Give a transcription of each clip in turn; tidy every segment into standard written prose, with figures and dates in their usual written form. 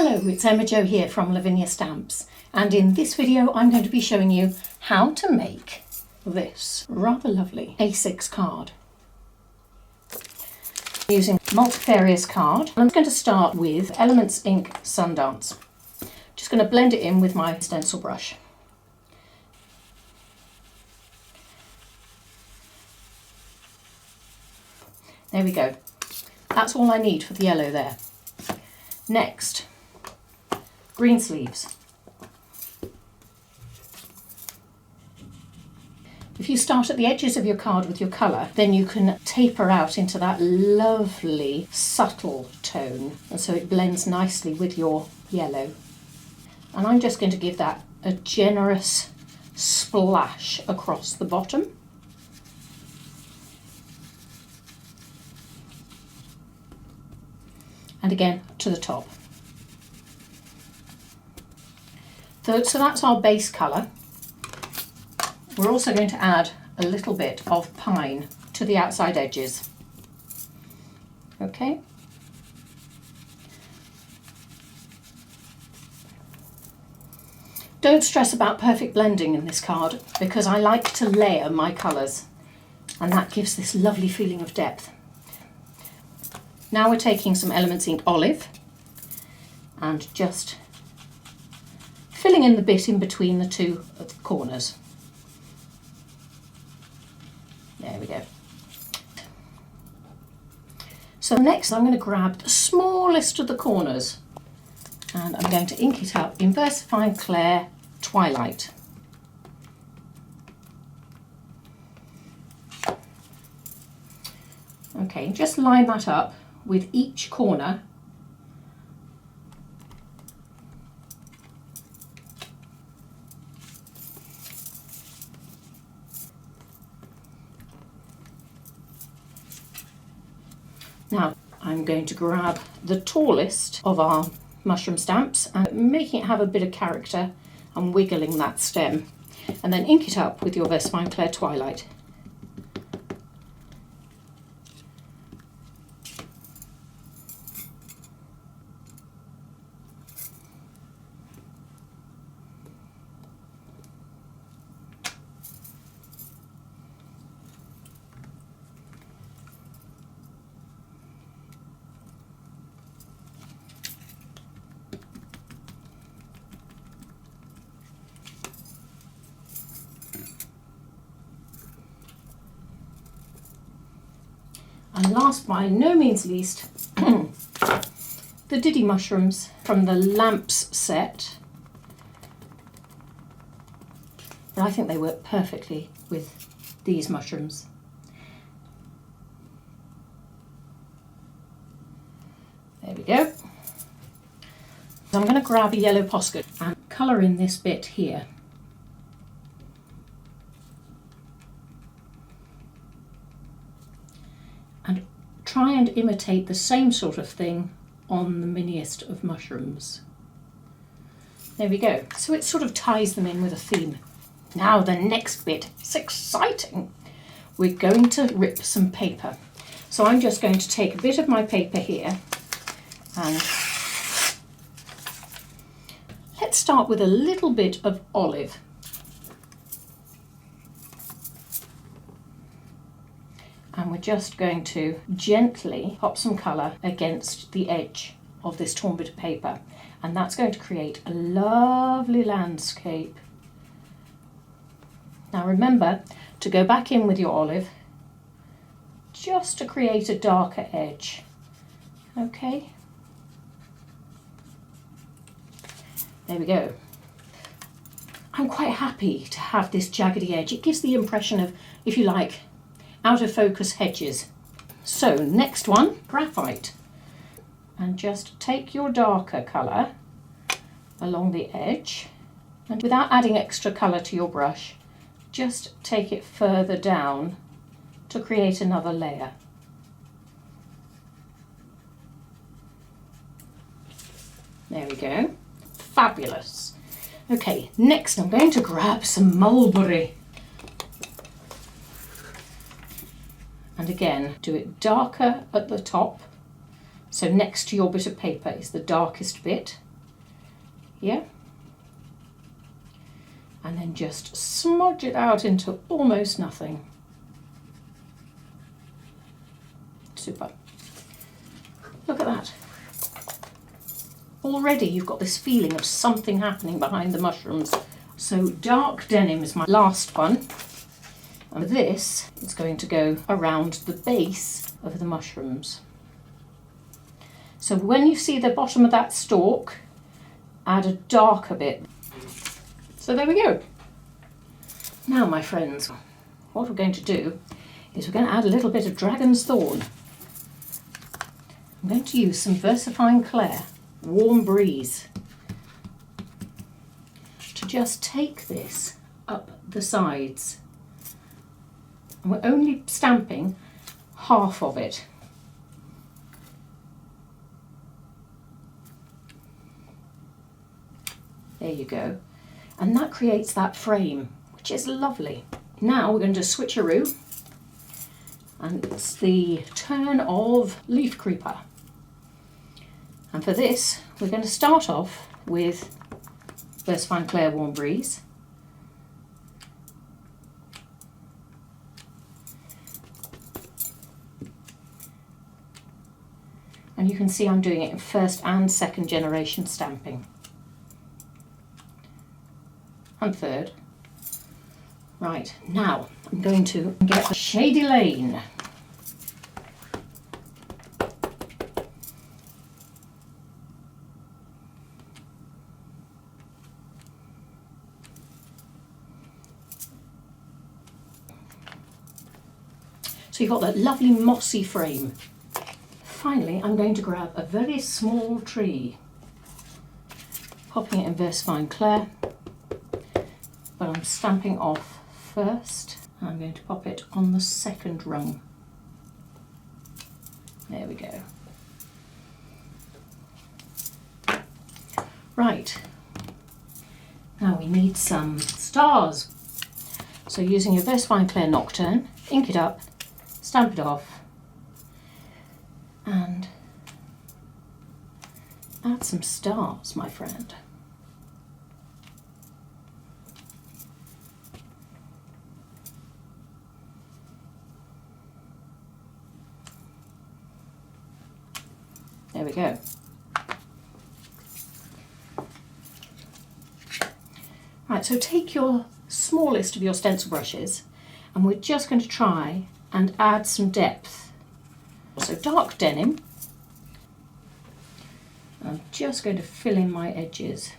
Hello, it's Emma Jo here from Lavinia Stamps, and in this video I'm going to be showing you how to make this rather lovely A6 card using multifarious card. I'm going to start with Elements Ink Sundance. Just going to blend it in with my stencil brush. There we go. That's all I need for the yellow there. Next, green sleeves. If you start at the edges of your card with your colour, then you can taper out into that lovely subtle tone, and so it blends nicely with your yellow. And I'm just going to give that a generous splash across the bottom. And again to the top. So that's our base colour. We're also going to add a little bit of pine to the outside edges. Okay. Don't stress about perfect blending in this card, because I like to layer my colours, and that gives this lovely feeling of depth. Now we're taking some Elements Ink Olive and just filling in the bit in between the two corners. There we go. So next I'm going to grab the smallest of the corners and I'm going to ink it up in Versafine Clair Twilight. Okay, just line that up with each corner. Now I'm going to grab the tallest of our mushroom stamps and making it have a bit of character and wiggling that stem, and then ink it up with your Versafine Clair Twilight. And last but no means least, the Diddy mushrooms from the Lamps set. But I think they work perfectly with these mushrooms. There we go. So I'm going to grab a yellow Posca and colour in this bit here. And try and imitate the same sort of thing on the miniest of mushrooms. There we go. So it sort of ties them in with a theme. Now the next bit, it's exciting. We're going to rip some paper. So I'm just going to take a bit of my paper here and let's start with a little bit of olive. And we're just going to gently pop some colour against the edge of this torn bit of paper. And that's going to create a lovely landscape. Now remember to go back in with your olive just to create a darker edge. Okay. There we go. I'm quite happy to have this jaggedy edge. It gives the impression of, if you like, out of focus hedges. So next one, graphite, and just take your darker colour along the edge, and without adding extra colour to your brush, just take it further down to create another layer. There we go. Fabulous. Okay, next I'm going to grab some mulberry. And again, do it darker at the top. So next to your bit of paper is the darkest bit. here. And then just smudge it out into almost nothing. Super. Look at that. Already you've got this feeling of something happening behind the mushrooms. So dark denim is my last one. And this is going to go around the base of the mushrooms. So when you see the bottom of that stalk, add a darker bit. So there we go. Now, my friends, what we're going to do is we're going to add a little bit of Dragon's Thorn. I'm going to use some VersaFine Clair, Warm Breeze, to just take this up the sides. And we're only stamping half of it. There you go. And that creates that frame, which is lovely. Now we're going to switcheroo, and it's the turn of Leaf Creeper. And for this, we're going to start off with VersaFine Clair Warm Breeze. And you can see I'm doing it in first and second generation stamping. And third. Right, now I'm going to get a Shady Lane. So you've got that lovely mossy frame. Finally, I'm going to grab a very small tree, popping it in VersaFine Clair. But I'm stamping off first. I'm going to pop it on the second rung. There we go. Right, now we need some stars. So using your VersaFine Clair Nocturne, ink it up, stamp it off, and add some stars, my friend. There we go. Right, so take your smallest of your stencil brushes, and we're just going to try and add some depth. So dark denim. I'm just going to fill in my edges.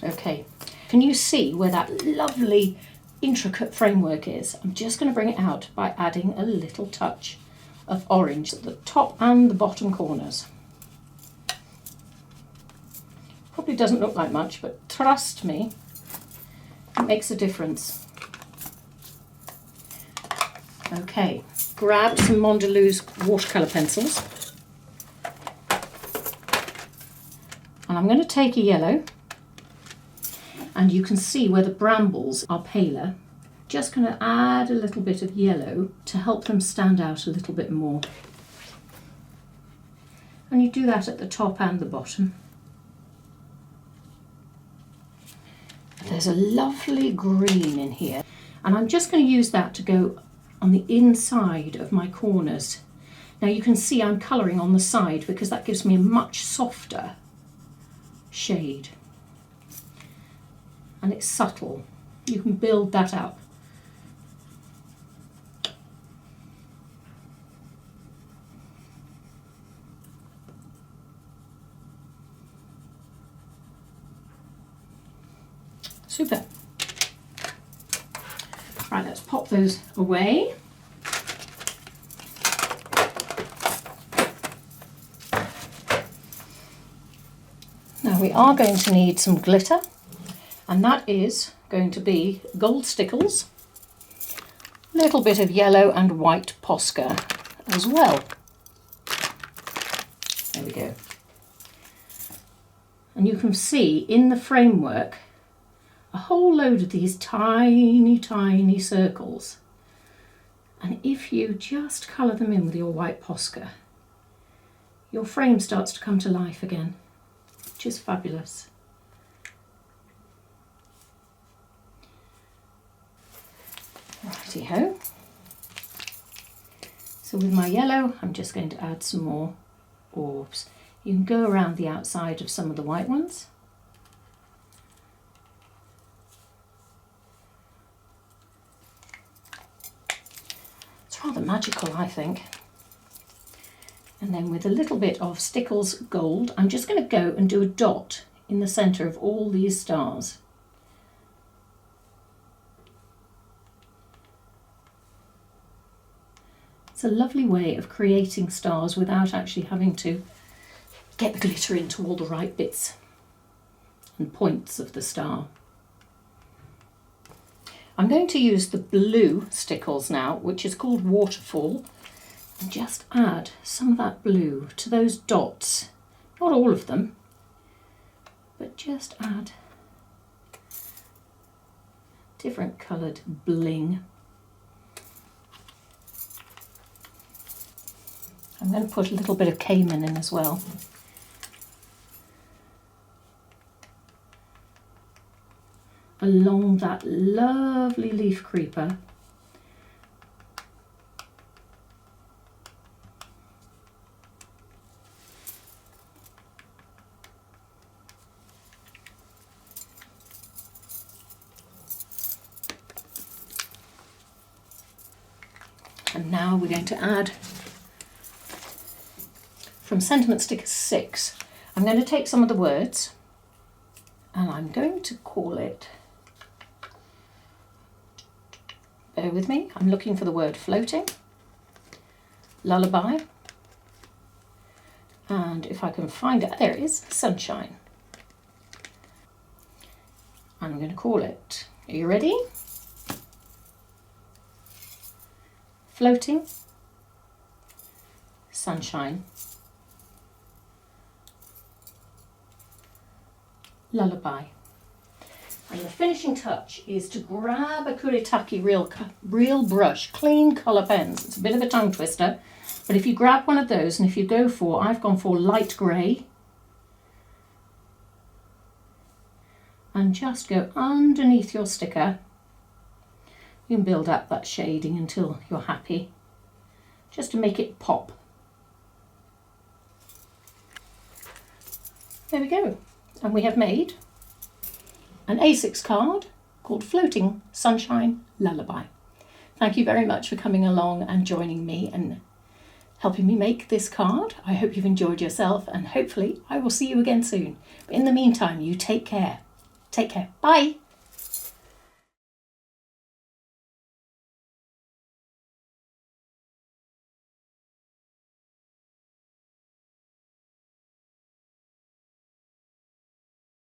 Okay, can you see where that lovely intricate framework is? I'm just going to bring it out by adding a little touch of orange at the top and the bottom corners. Probably doesn't look like much, but trust me, it makes a difference. Okay, grab some Mondelez watercolour pencils, and I'm going to take a yellow. And you can see where the brambles are paler. Just going to add a little bit of yellow to help them stand out a little bit more. And you do that at the top and the bottom. There's a lovely green in here, and I'm just going to use that to go on the inside of my corners. Now you can see I'm colouring on the side because that gives me a much softer shade. And it's subtle. You can build that up. Super. Right, let's pop those away. Now we are going to need some glitter. And that is going to be gold Stickles, a little bit of yellow and white Posca as well. There we go. And you can see in the framework a whole load of these tiny, tiny circles. And if you just colour them in with your white Posca, your frame starts to come to life again, which is fabulous. Righty-ho. So with my yellow, I'm just going to add some more orbs. You can go around the outside of some of the white ones. It's rather magical, I think. And then with a little bit of Stickles gold, I'm just going to go and do a dot in the centre of all these stars. It's a lovely way of creating stars without actually having to get the glitter into all the right bits and points of the star. I'm going to use the blue Stickles now, which is called Waterfall, and just add some of that blue to those dots. Not all of them, but just add different coloured bling. I'm going to put a little bit of cayman in as well. Along that lovely leaf creeper. And now we're going to add, from Sentiment Sticker 6, I'm going to take some of the words and I'm going to call it, bear with me, I'm looking for the word floating, lullaby, and if I can find it, there it is, sunshine. I'm going to call it, are you ready? Floating, sunshine, lullaby. And the finishing touch is to grab a Kuretake real brush, clean colour pens. It's a bit of a tongue twister, but if you grab one of those and if you go for, I've gone for light grey, and just go underneath your sticker. You can build up that shading until you're happy, just to make it pop. There we go. And we have made an A6 card called Floating Sunshine Lullaby. Thank you very much for coming along and joining me and helping me make this card. I hope you've enjoyed yourself and hopefully I will see you again soon. But in the meantime, you take care. Take care. Bye.